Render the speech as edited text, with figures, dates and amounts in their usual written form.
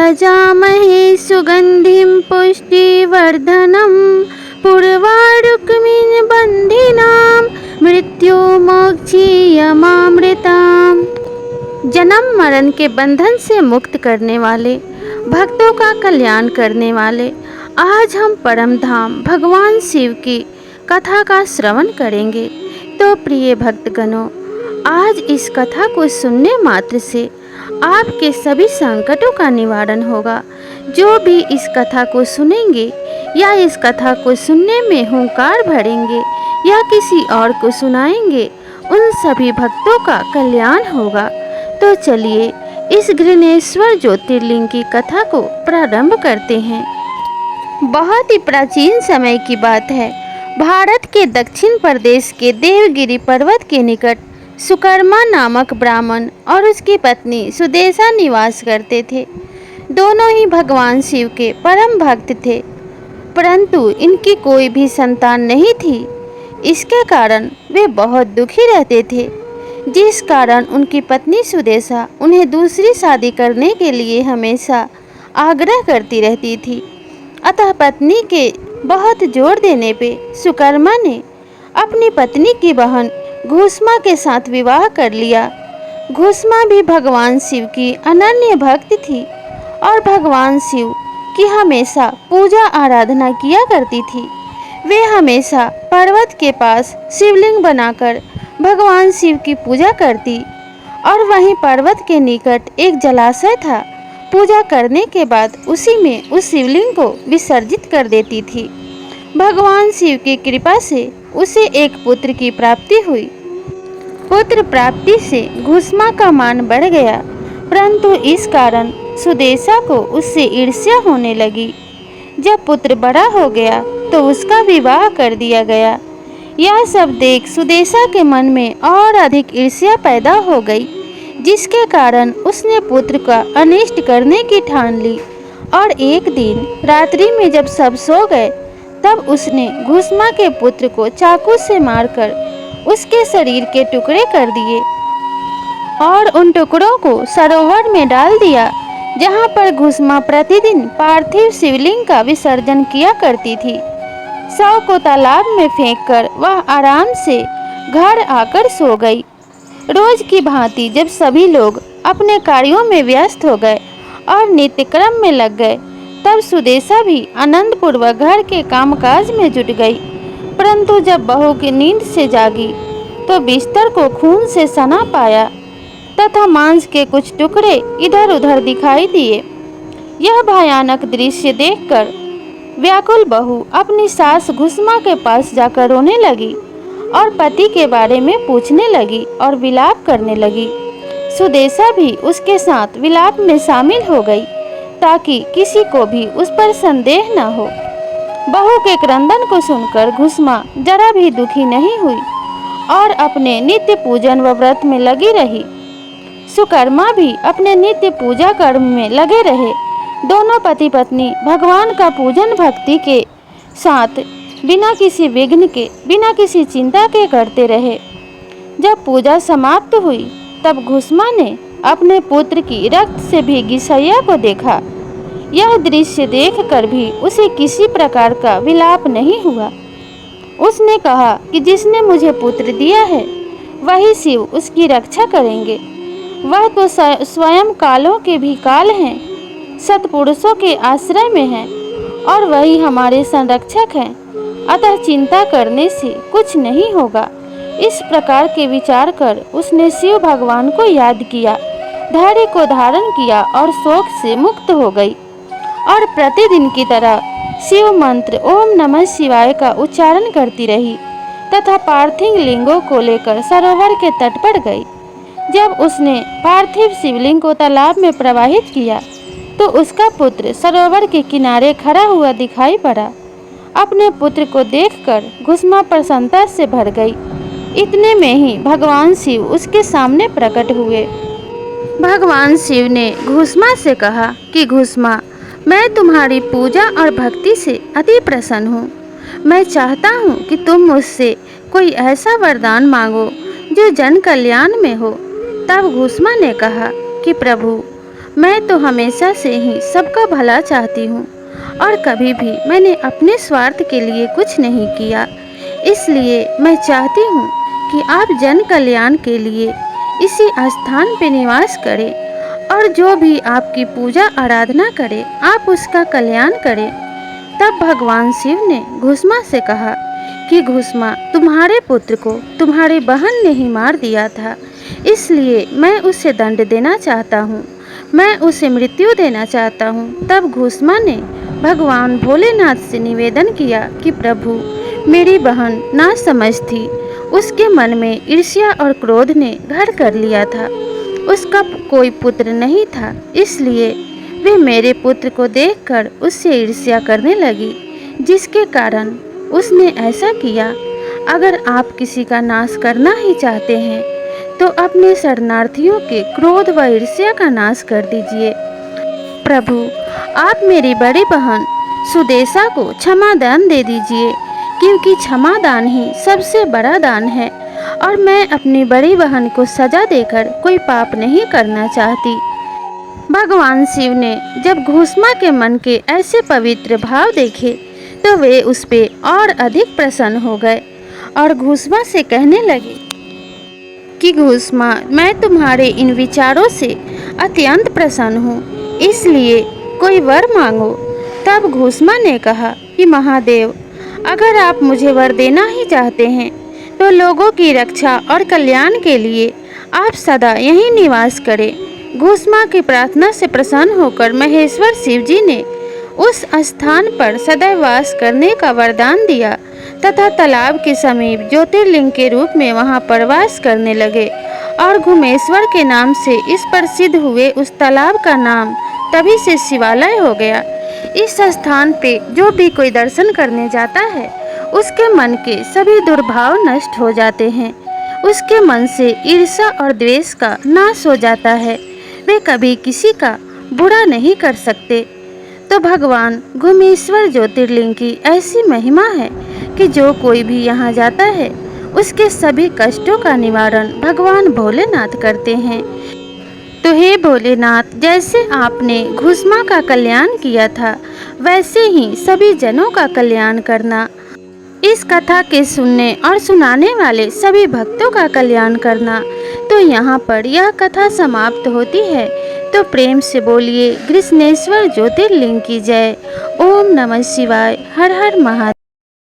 यजामहे सुगंधिं पुष्टिवर्धनम् पूर्वारुकमिन्बन्धिनां मृत्युमोक्षीयमामृताम्। जन्म मरण के बंधन से मुक्त करने वाले, भक्तों का कल्याण करने वाले, आज हम परम धाम भगवान शिव की कथा का श्रवण करेंगे। तो प्रिय भक्तगणों, आज इस कथा को सुनने मात्र से आपके सभी संकटों का निवारण होगा। जो भी इस कथा को सुनेंगे या इस कथा को सुनने में हुंकार भरेंगे या किसी और को सुनाएंगे, उन सभी भक्तों का कल्याण होगा। तो चलिए इस घृणेश्वर ज्योतिर्लिंग की कथा को प्रारंभ करते हैं। बहुत ही प्राचीन समय की बात है। भारत के दक्षिण प्रदेश के देवगिरी पर्वत के निकट सुकर्मा नामक ब्राह्मण और उसकी पत्नी सुदेशा निवास करते थे। दोनों ही भगवान शिव के परम भक्त थे, परंतु इनकी कोई भी संतान नहीं थी। इसके कारण वे बहुत दुखी रहते थे, जिस कारण उनकी पत्नी सुदेशा उन्हें दूसरी शादी करने के लिए हमेशा आग्रह करती रहती थी। अतः पत्नी के बहुत जोर देने पे सुकर्मा ने अपनी पत्नी की बहन घुसमा के साथ विवाह कर लिया। घुसमा भी भगवान शिव की अनन्य भक्त थी और भगवान शिव की हमेशा पूजा आराधना किया करती थी। वे हमेशा पर्वत के पास शिवलिंग बनाकर भगवान शिव की पूजा करती और वहीं पर्वत के निकट एक जलाशय था। पूजा करने के बाद उसी में उस शिवलिंग को विसर्जित कर देती थी। भगवान शिव की कृपा से उसे एक पुत्र की प्राप्ति हुई। पुत्र प्राप्ति से घुसमा का मान बढ़ गया, परंतु इस कारण सुदेशा को उससे ईर्ष्या होने लगी। जब पुत्र बड़ा हो गया तो उसका विवाह कर दिया गया। यह सब देख सुदेशा के मन में और अधिक ईर्ष्या पैदा हो गई, जिसके कारण उसने पुत्र का अनिष्ट करने की ठान ली। और एक दिन रात्रि में जब सब सो गए, तब उसने घुसमा के पुत्र को चाकू से मारकर उसके शरीर के टुकड़े कर दिए और उन टुकड़ों को सरोवर में डाल दिया, जहाँ पर घुसमा प्रतिदिन पार्थिव शिवलिंग का विसर्जन किया करती थी। शव को तालाब में फेंककर वह आराम से घर आकर सो गई। रोज की भांति जब सभी लोग अपने कार्यों में व्यस्त हो गए और नित्यक्रम में लग गए, तब सुदेशा भी आनंद पूर्वक घर के कामकाज में जुट गई। परंतु जब बहू की नींद से जागी तो बिस्तर को खून से सना पाया तथा मांस के कुछ टुकड़े इधर उधर दिखाई दिए। यह भयानक दृश्य देखकर व्याकुल बहू अपनी सास घुसमा के पास जाकर रोने लगी और पति के बारे में पूछने लगी और विलाप करने लगी। सुदेशा भी उसके साथ विलाप में शामिल हो गई, ताकि किसी को भी उस पर संदेह न हो। बहू के क्रंदन को सुनकर घुसमा जरा भी दुखी नहीं हुई और अपने नित्य पूजन व व्रत में लगी रही। सुकर्मा भी अपने नित्य पूजा कर्म में लगे रहे। दोनों पति पत्नी भगवान का पूजन भक्ति के साथ बिना किसी विघ्न के, बिना किसी चिंता के करते रहे। जब पूजा समाप्त हुई, तब घुसमा ने अपने पुत्र की रक्त से भीगी शैया को देखा। यह दृश्य देखकर भी उसे किसी प्रकार का विलाप नहीं हुआ। उसने कहा कि जिसने मुझे पुत्र दिया है, वही शिव उसकी रक्षा करेंगे। वह तो स्वयं कालों के भी काल हैं, सत्पुरुषों के आश्रय में हैं और वही हमारे संरक्षक हैं। अतः चिंता करने से कुछ नहीं होगा। इस प्रकार के विचार कर उसने शिव भगवान को याद किया, धैर्य को धारण किया और शोक से मुक्त हो गई और प्रतिदिन की तरह शिव मंत्र ओम नमः शिवाय का उच्चारण करती रही तथा पार्थिव लिंगों को लेकर सरोवर के तट पर गई। जब उसने पार्थिव शिवलिंग को तालाब में प्रवाहित किया, तो उसका पुत्र सरोवर के किनारे खड़ा हुआ दिखाई पड़ा। अपने पुत्र को देखकर घुसमा प्रसन्नता से भर गई। इतने में ही भगवान शिव उसके सामने प्रकट हुए। भगवान शिव ने घुसमा से कहा कि घुसमा, मैं तुम्हारी पूजा और भक्ति से अति प्रसन्न हूँ। मैं चाहता हूँ कि तुम मुझसे कोई ऐसा वरदान मांगो जो जन कल्याण में हो। तब घुसमा ने कहा कि प्रभु, मैं तो हमेशा से ही सबका भला चाहती हूँ और कभी भी मैंने अपने स्वार्थ के लिए कुछ नहीं किया। इसलिए मैं चाहती हूँ कि आप जन कल्याण के लिए इसी स्थान पे निवास करें और जो भी आपकी पूजा आराधना करे आप उसका कल्याण करें। तब भगवान शिव ने घुसमा से कहा कि घुसमा, तुम्हारे पुत्र को तुम्हारी बहन ने ही मार दिया था, इसलिए मैं उसे दंड देना चाहता हूँ, मैं उसे मृत्यु देना चाहता हूँ। तब घुसमा ने भगवान भोलेनाथ से निवेदन किया कि प्रभु, मेरी बहन नासमझ थी, उसके मन में ईर्ष्या और क्रोध ने घर कर लिया था, उसका कोई पुत्र नहीं था, इसलिए वे मेरे पुत्र को देखकर उससे ईर्ष्या करने लगी, जिसके कारण उसने ऐसा किया। अगर आप किसी का नाश करना ही चाहते हैं तो अपने शरणार्थियों के क्रोध व ईर्ष्या का नाश कर दीजिए। प्रभु, आप मेरी बड़ी बहन सुदेशा को क्षमा दान दे दीजिए, क्योंकि क्षमा दान ही सबसे बड़ा दान है और मैं अपनी बड़ी बहन को सजा देकर कोई पाप नहीं करना चाहती। भगवान शिव ने जब घुसमा के मन के ऐसे पवित्र भाव देखे तो वे उस पे और अधिक प्रसन्न हो गए और घुसमा से कहने लगे कि घुसमा, मैं तुम्हारे इन विचारों से अत्यंत प्रसन्न हूँ, इसलिए कोई वर मांगो। तब घुसमा ने कहा कि महादेव, अगर आप मुझे वर देना ही चाहते हैं तो लोगों की रक्षा और कल्याण के लिए आप सदा यहीं निवास करें। घुसमा की प्रार्थना से प्रसन्न होकर महेश्वर शिव जी ने उस स्थान पर सदैव वास करने का वरदान दिया तथा तालाब के समीप ज्योतिर्लिंग के रूप में वहां पर वास करने लगे और घुमेश्वर के नाम से इस प्रसिद्ध हुए उस तालाब का नाम तभी से शिवालय हो गया। इस स्थान पे जो भी कोई दर्शन करने जाता है उसके मन के सभी दुर्भाव नष्ट हो जाते हैं, उसके मन से ईर्ष्या और द्वेष का नाश हो जाता है, वे कभी किसी का बुरा नहीं कर सकते। तो भगवान घुमेश्वर ज्योतिर्लिंग की ऐसी महिमा है कि जो कोई भी यहाँ जाता है उसके सभी कष्टों का निवारण भगवान भोलेनाथ करते हैं। तो हे भोलेनाथ, जैसे आपने घुसमा का कल्याण किया था वैसे ही सभी जनों का कल्याण करना। इस कथा के सुनने और सुनाने वाले सभी भक्तों का कल्याण करना। तो यहाँ पर यह कथा समाप्त होती है। तो प्रेम से बोलिए कृष्णेश्वर ज्योतिर्लिंग की जय। ओम नमः शिवाय। हर हर महादेव।